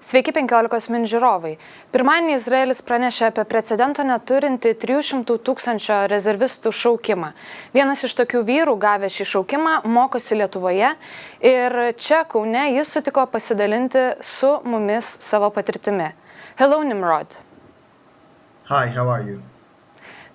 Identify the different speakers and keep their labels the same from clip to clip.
Speaker 1: Sveiki 15 min žiūrovai. Pirmadienį Izraelis pranešė apie precedento neturintį 300 000 rezervistų šaukimą. Vienas iš tokių vyrų, gavę šį šaukimą, mokosi Lietuvoje ir čia Kaune jis sutiko pasidalinti su mumis savo patirtimi. Hello, Nimrod.
Speaker 2: Hi, how are you?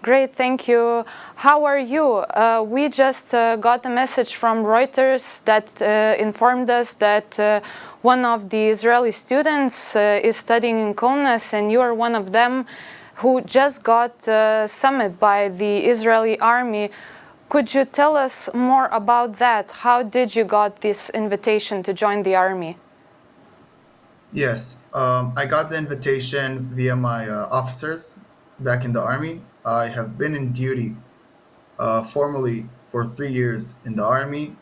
Speaker 1: Great, thank you. How are you? We just got a message from Reuters that informed us that one of the Israeli students is studying in Kaune, and you are one of them who just got summoned by the Israeli army. Could you tell us more about that? How did you got this invitation to join the army?
Speaker 2: Yes, I got the invitation via my officers back in the army. I have been in duty formally for 3 years in the army,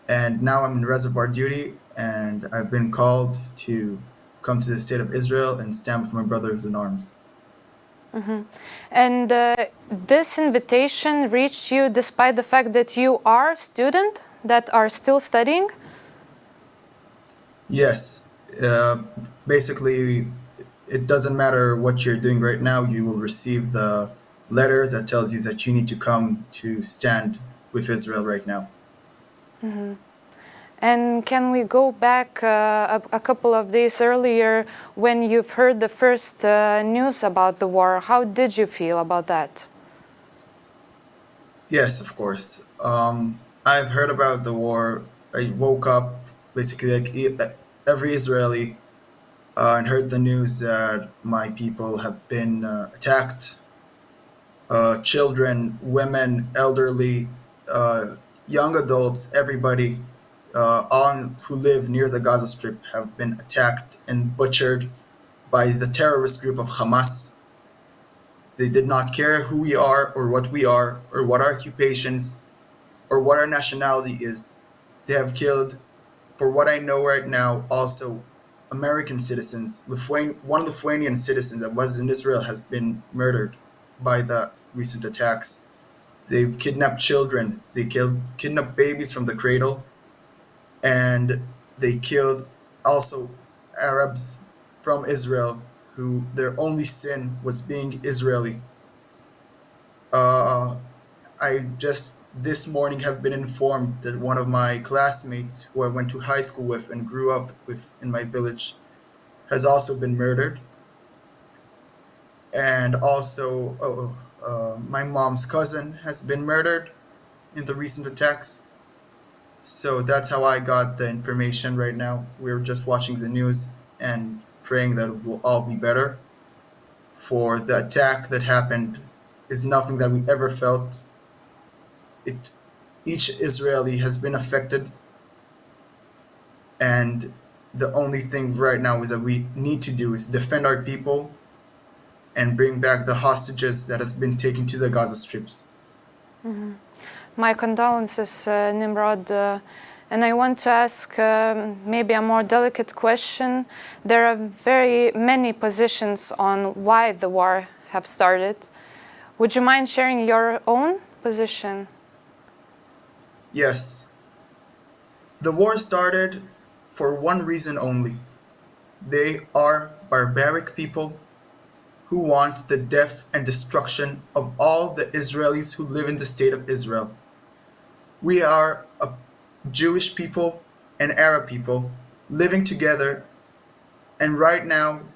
Speaker 2: and now I'm in reservoir duty, and I've been called to come to the state of Israel and stand with my brothers in arms.
Speaker 1: Mm-hmm. And this invitation reached you despite the fact that you are a student that are still studying?
Speaker 2: Yes, basically it doesn't matter what you're doing right now, you will receive the letters that tells you that you need to come to stand with Israel right now.
Speaker 1: Mm-hmm. And can we go back a couple of days earlier when you've heard the first news about the war? How did you feel about that?
Speaker 2: Yes, of course. I've heard about the war. I woke up basically like every Israeli and heard the news that my people have been attacked. Children, women, elderly, young adults, everybody, all who live near the Gaza Strip have been attacked and butchered by the terrorist group of Hamas. They did not care who we are or what our occupations or what our nationality is. They have killed, for what I know right now, also American citizens. One Lithuanian citizen that was in Israel has been murdered by the recent attacks. They've kidnapped children. They kidnapped babies from the cradle. And they killed also Arabs from Israel who their only sin was being Israeli. I just this morning have been informed that one of my classmates who I went to high school with and grew up with in my village has also been murdered. And also my mom's cousin has been murdered in the recent attacks. So that's how I got the information right now. We're just watching the news and praying that it will all be better. For the attack that happened is nothing that we ever felt. Each Israeli has been affected, and the only thing right now is that we need to do is defend our people and bring back the hostages that has been taken to the Gaza Strips.
Speaker 1: Mm-hmm. My condolences, Nimrod, and I want to ask maybe a more delicate question. There are very many positions on why the war have started. Would you mind sharing your own position?
Speaker 2: Yes. The war started for one reason only. They are barbaric people who want the death and destruction of all the Israelis who live in the state of Israel. We are a Jewish people and Arab people living together, and right now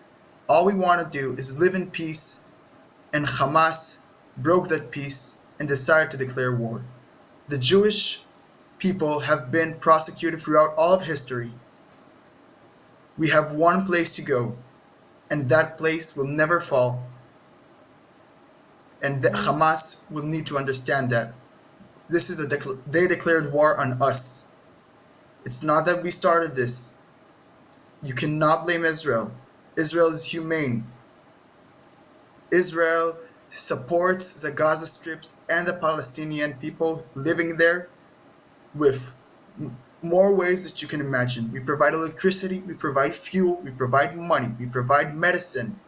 Speaker 2: all we want to do is live in peace, and Hamas broke that peace and decided to declare war. The Jewish people have been prosecuted throughout all of history. We have one place to go, and that place will never fall. And Hamas will need to understand that. This is they declared war on us. It's not that we started this. You cannot blame Israel. Israel is humane. Israel supports the Gaza Strips and the Palestinian people living there with more ways that you can imagine. We provide electricity, we provide fuel, we provide money, we provide medicine.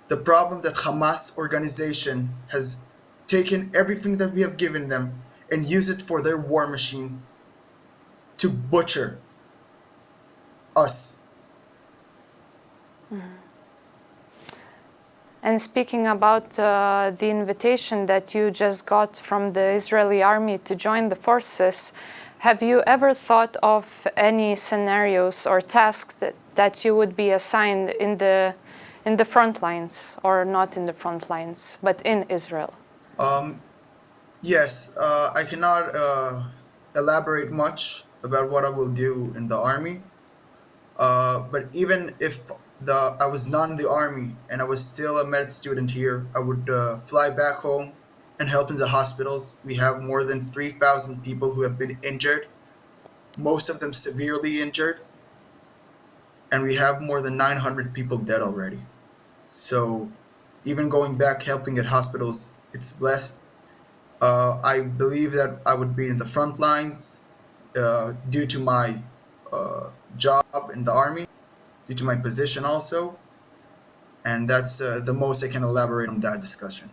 Speaker 2: The problem that Hamas organization has taken everything that we have given them and used it for their war machine to butcher us.
Speaker 1: And speaking about the invitation that you just got from the Israeli army to join the forces, have you ever thought of any scenarios or tasks that you would be assigned in the front lines, or not in the front lines, but in Israel?
Speaker 2: Yes, I cannot elaborate much about what I will do in the army. But even if I was not in the army and I was still a med student here, I would fly back home and help in the hospitals. We have more than 3,000 people who have been injured, most of them severely injured, and we have more than 900 people dead already. So even going back helping at hospitals, it's blessed. I believe that I would be in the front lines due to my job in the army, due to my position also, and that's the most I can elaborate on that discussion.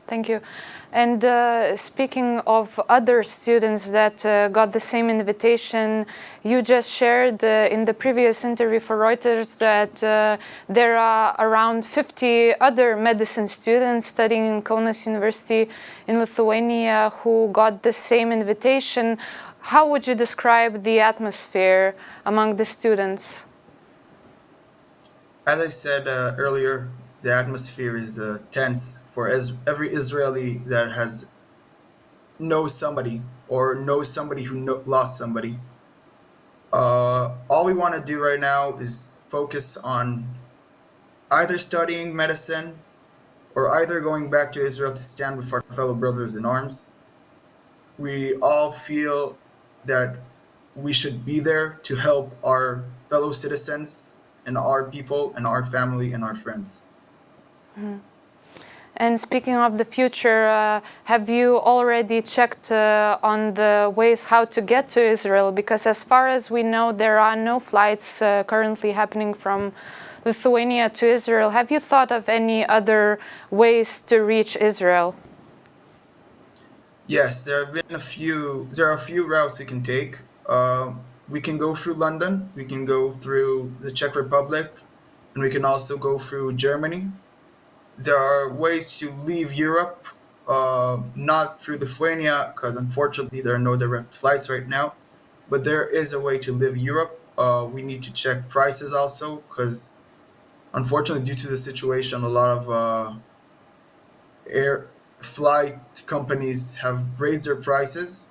Speaker 1: Thank you. And speaking of other students that got the same invitation, you just shared in the previous interview for Reuters that there are around 50 other medicine students studying in Kaune University in Lithuania who got the same invitation. How would you describe the atmosphere among the students?
Speaker 2: As I said earlier, the atmosphere is tense for every Israeli that knows somebody or knows somebody who lost somebody. All we want to do right now is focus on either studying medicine or either going back to Israel to stand with our fellow brothers in arms. We all feel that we should be there to help our fellow citizens and our people and our family and our friends.
Speaker 1: And speaking of the future, have you already checked on the ways how to get to Israel? Because as far as we know, there are no flights currently happening from Lithuania to Israel. Have you thought of any other ways to reach Israel?
Speaker 2: Yes, there are a few routes we can take. We can go through London, we can go through the Czech Republic, and we can also go through Germany. There are ways to leave Europe, not through Lithuania, because unfortunately there are no direct flights right now. But there is a way to leave Europe. We need to check prices also, because unfortunately, due to the situation, a lot of air flight companies have raised their prices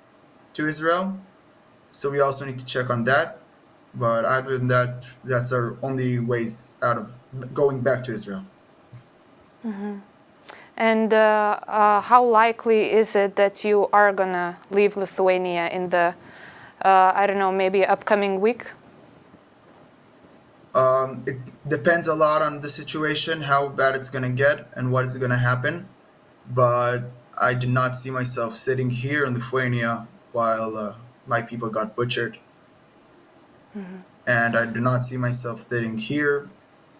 Speaker 2: to Israel. So we also need to check on that. But other than that, that's our only ways out of going back to Israel.
Speaker 1: And how likely is it that you are gonna leave Lithuania in the, I don't know, maybe upcoming week?
Speaker 2: It depends a lot on the situation, how bad it's gonna get and what is gonna happen. But I did not see myself sitting here in Lithuania while my people got butchered. And I do not see myself sitting here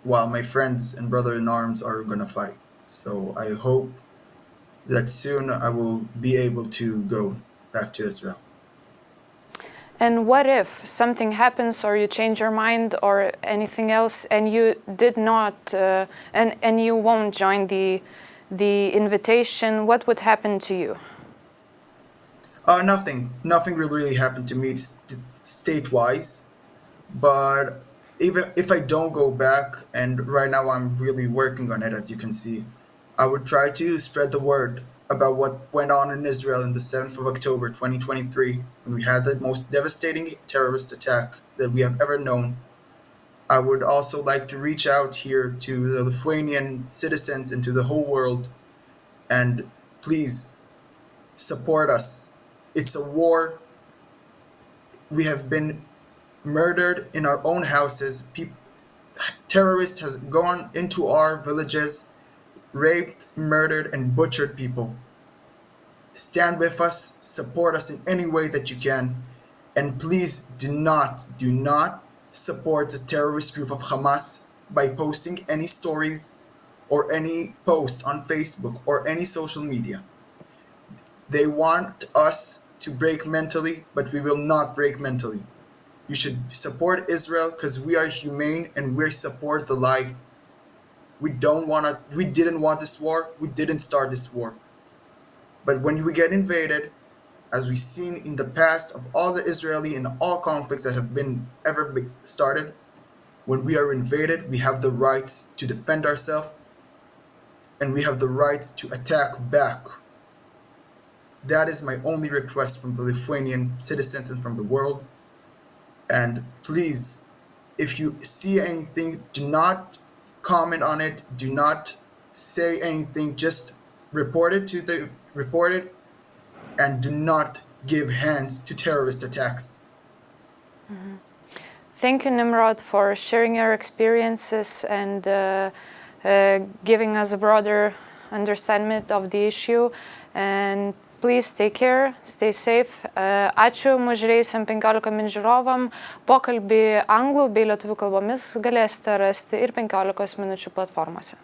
Speaker 2: while my friends and brother-in-arms are gonna fight. So I hope that soon I will be able to go back to Israel.
Speaker 1: And what if something happens or you change your mind or anything else and you did not, and you won't join the invitation? What would happen to you?
Speaker 2: Nothing. Nothing will really happen to me state-wise. But even if I don't go back, and right now I'm really working on it, as you can see, I would try to spread the word about what went on in Israel on the 7th of October 2023, when we had the most devastating terrorist attack that we have ever known. I would also like to reach out here to the Lithuanian citizens and to the whole world, and please support us. It's a war. We have been murdered in our own houses. Terrorists has gone into our villages, raped, murdered, and butchered people. Stand with us, support us in any way that you can, and please do not support the terrorist group of Hamas by posting any stories or any post on Facebook or any social media. They want us to break mentally, but we will not break mentally. You should support Israel because we are humane and we support the life. We didn't want this war. We didn't start this war. But when we get invaded, as we've seen in the past of all the Israeli and all conflicts that have been started, when we are invaded, we have the rights to defend ourselves and we have the rights to attack back. That is my only request from the Lithuanian citizens and from the world. And please, if you see anything, do not comment on it. Do not say anything. Just report it and do not give hands to terrorist attacks.
Speaker 1: Thank you, Nimrod, for sharing your experiences and giving us a broader understanding of the issue. And please take care, stay safe. Ačiū mūsų žiūrėjusiem 15 min žiūrovam. Pokalbį anglų bei lietuvių kalbomis galėsite rasti ir 15 minučių platformose.